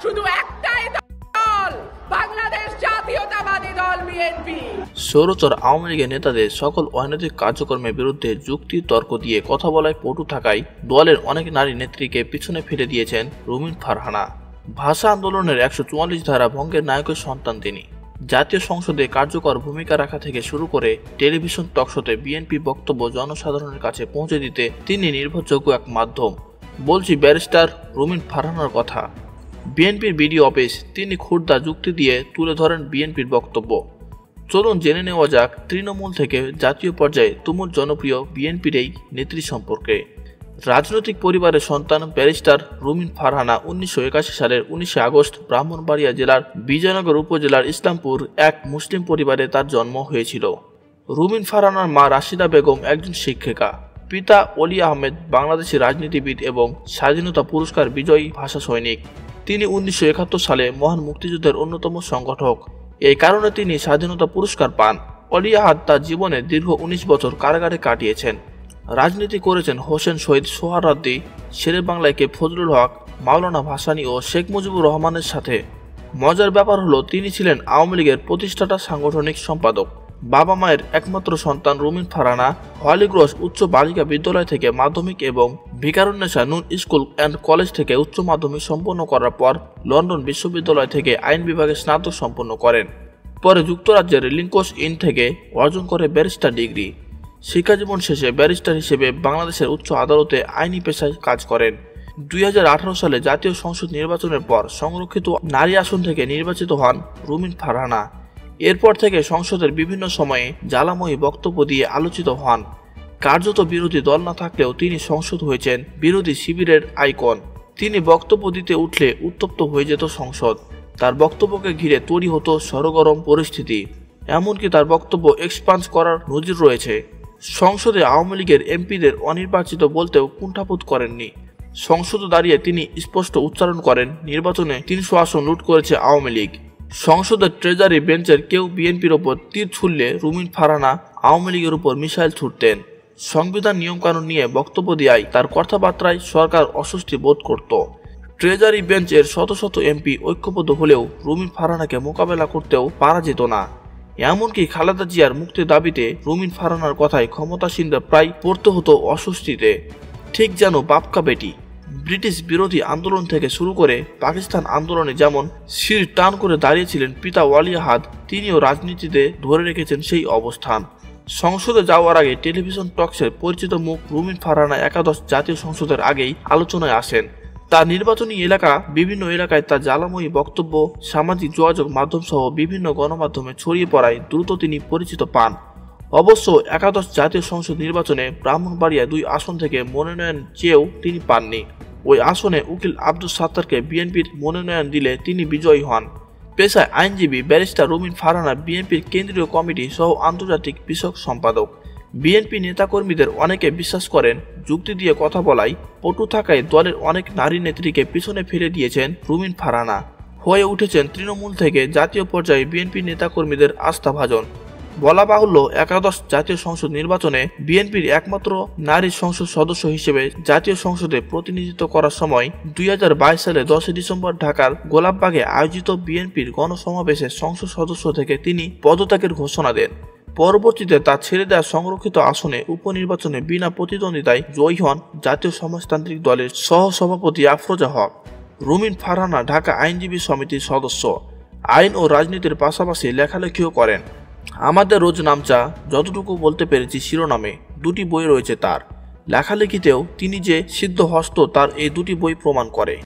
শুধু একটাই দল, বাংলাদেশ জাতীয়তাবাদী দল বিএনপি। স্বৈরাচার আওয়ামী লীগের নেতাদের সকল অনৈতিক কার্যক্রমের বিরুদ্ধে যুক্তি তর্ক দিয়ে কথা বলায় পটু থাকায় দলের অনেক নারী নেত্রীকে পিছনে ফেলে দিয়েছেন রুমিন ফারহানা। ভাষা আন্দোলনের ১৪৪ ধারা ভঙ্গের নায়কের সন্তান তিনি। জাতীয় সংসদে কার্যকর ভূমিকা রাখা থেকে শুরু করে টেলিভিশন টকশোতে বিএনপি বক্তব্য জনসাধারণের কাছে পৌঁছে দিতে তিনি নির্ভরযোগ্য এক মাধ্যম। বলছি ব্যারিস্টার রুমিন ফারহানার কথা। বিএনপির বিডিও অফিস তিনি ক্ষুদ্র যুক্তি দিয়ে তুলে ধরেন বিএনপির বক্তব্য। চলুন জেনে নেওয়া যাক তৃণমূল থেকে জাতীয় পর্যায়ে তুমুল জনপ্রিয় বিএনপির এই নেত্রী সম্পর্কে। রাজনৈতিক পরিবারের সন্তান ব্যারিস্টার রুমিন ফারহানা ১৯৮১ সালের ১৯ আগস্ট ব্রাহ্মণবাড়িয়া জেলার বিজয়নগর উপজেলার ইসলামপুর এক মুসলিম পরিবারে তার জন্ম হয়েছিল। রুমিন ফারহানার মা রাশিদা বেগম একজন শিক্ষিকা, পিতা অলি আহমেদ বাংলাদেশের রাজনীতিবিদ এবং স্বাধীনতা পুরস্কার বিজয়ী ভাষা সৈনিক। তিনি ১৯৭১ সালে মহান মুক্তিযুদ্ধের অন্যতম সংগঠক। এই কারণে তিনি স্বাধীনতা পুরস্কার পান। অলি আহাদ তার জীবনে দীর্ঘ ১৯ বছর কারাগারে কাটিয়েছেন। রাজনীতি করেছেন হোসেন শহীদ সোহরাওয়ার্দী, শেরে বাংলায় কে ফজলুল হক, মাওলানা ভাসানী ও শেখ মুজিবুর রহমানের সাথে। মজার ব্যাপার হলো তিনি ছিলেন আওয়ামী লীগের প্রতিষ্ঠাতা সাংগঠনিক সম্পাদক। বাবা মায়ের একমাত্র সন্তান রুমিন ফারহানা হলিক্রস উচ্চ বালিকা বিদ্যালয় থেকে মাধ্যমিক এবং ভিকারুন্নেসা নুন স্কুল অ্যান্ড কলেজ থেকে উচ্চ মাধ্যমিক সম্পন্ন করার পর লন্ডন বিশ্ববিদ্যালয় থেকে আইন বিভাগে স্নাতক সম্পন্ন করেন। পরে যুক্তরাজ্যের লিঙ্কস ইন থেকে অর্জন করে ব্যারিস্টার ডিগ্রি। শিক্ষাজীবন শেষে ব্যারিস্টার হিসেবে বাংলাদেশের উচ্চ আদালতে আইনি পেশায় কাজ করেন। ২০১৮ সালে জাতীয় সংসদ নির্বাচনের পর সংরক্ষিত নারী আসন থেকে নির্বাচিত হন রুমিন ফারহানা। এরপর থেকে সংসদের বিভিন্ন সময়ে জ্বালাময়ী বক্তব্য দিয়ে আলোচিত হন। কার্যত বিরোধী দল না থাকলেও তিনি সংসদ হয়েছেন বিরোধী শিবিরের আইকন। তিনি বক্তব্য দিতে উঠলে উত্তপ্ত হয়ে যেত সংসদ। তার বক্তব্যকে ঘিরে তৈরি হতো সরগরম পরিস্থিতি। এমনকি তার বক্তব্য এক্সপান্স করার নজির রয়েছে। সংসদে আওয়ামী লীগের এমপিদের অনির্বাচিত বলতেও কুণ্ঠাবোধ করেননি। সংসদে দাঁড়িয়ে তিনি স্পষ্ট উচ্চারণ করেন, নির্বাচনে ৩০০ আসন লুট করেছে আওয়ামী লীগ। সংসদের ট্রেজারি বেঞ্চের কেউ বিএনপির ওপর তীর ছুড়লে রুমিন ফারহানা আওয়ামী লীগের উপর মিসাইল ছুড়তেন। সংবিধান নিয়মকানুন নিয়ে বক্তব্য দেওয়ায় তার কথাবার্তায় সরকার অস্বস্তি বোধ করত। ট্রেজারি বেঞ্চের শত শত এমপি ঐক্যবদ্ধ হলেও রুমিন ফারহানাকে মোকাবেলা করতেও পারা যেত না। এমনকি খালেদা জিয়ার মুক্তির দাবিতে রুমিন ফারহানার কথায় ক্ষমতাসীনরা প্রায় পড়তে হতো অস্বস্তিতে। ঠিক যেন বাপকা বেটি। ব্রিটিশ বিরোধী আন্দোলন থেকে শুরু করে পাকিস্তান আন্দোলনে যেমন শির টান করে দাঁড়িয়েছিলেন পিতা ওয়ালি আহাদ, তিনিও রাজনীতিতে ধরে রেখেছেন সেই অবস্থান। সংসদে যাওয়ার আগে টেলিভিশন টকসের পরিচিত মুখ রুমিন ফারহানা একাদশ জাতীয় সংসদের আগেই আলোচনায় আসেন। তার নির্বাচনী এলাকা বিভিন্ন এলাকায় তার জ্বালাময়ী বক্তব্য সামাজিক যোগাযোগ মাধ্যম সহ বিভিন্ন গণমাধ্যমে ছড়িয়ে পড়ায় দ্রুত তিনি পরিচিত পান। অবশ্য একাদশ জাতীয় সংসদ নির্বাচনে ব্রাহ্মণবাড়িয়া ২ আসন থেকে মনোনয়ন চেয়েও তিনি পাননি। ওই আসনে উকিল আব্দুল সাত্তারকে বিএনপির মনোনয়ন দিলে তিনি বিজয়ী হন। পেশায় আইনজীবী ব্যারিস্টার রুমিন ফারহানা বিএনপির কেন্দ্রীয় কমিটি সহ আন্তর্জাতিক বিষয়ক সম্পাদক। বিএনপি নেতাকর্মীদের অনেকে বিশ্বাস করেন যুক্তি দিয়ে কথা বলাই পটু থাকায় দলের অনেক নারী নেত্রীকে পিছনে ফেলে দিয়েছেন রুমিন ফারহানা। হয়ে উঠেছেন তৃণমূল থেকে জাতীয় পর্যায়ে বিএনপি নেতাকর্মীদের আস্থাভাজন। বলা বাহুল্য একাদশ জাতীয় সংসদ নির্বাচনে বিএনপির একমাত্র নারী সংসদ সদস্য হিসেবে জাতীয় সংসদে প্রতিনিধিত্ব করার সময় ২০২২ সালে ১০ ডিসেম্বর ঢাকার গোলাপবাগে আয়োজিত বিএনপির গণসমাবেশে সংসদ সদস্য থেকে তিনি পদত্যাগের ঘোষণা দেন। পরবর্তীতে তার ছেড়ে দেওয়া সংরক্ষিত আসনে উপনির্বাচনে বিনা প্রতিদ্বন্দ্বিতায় জয়ী হন জাতীয় সমাজতান্ত্রিক দলের সহসভাপতি আফরোজা হক। রুমিন ফারহানা ঢাকা আইনজীবী সমিতির সদস্য। আইন ও রাজনীতির পাশাপাশি লেখালেখিও করেন। আমাদের রোজ নামচা যতটুকু বলতে পেরেছি শিরোনামে ২টি বই রয়েছে তার। লেখালেখিতেও তিনি যে সিদ্ধহস্ত তার এই ২টি বই প্রমাণ করে।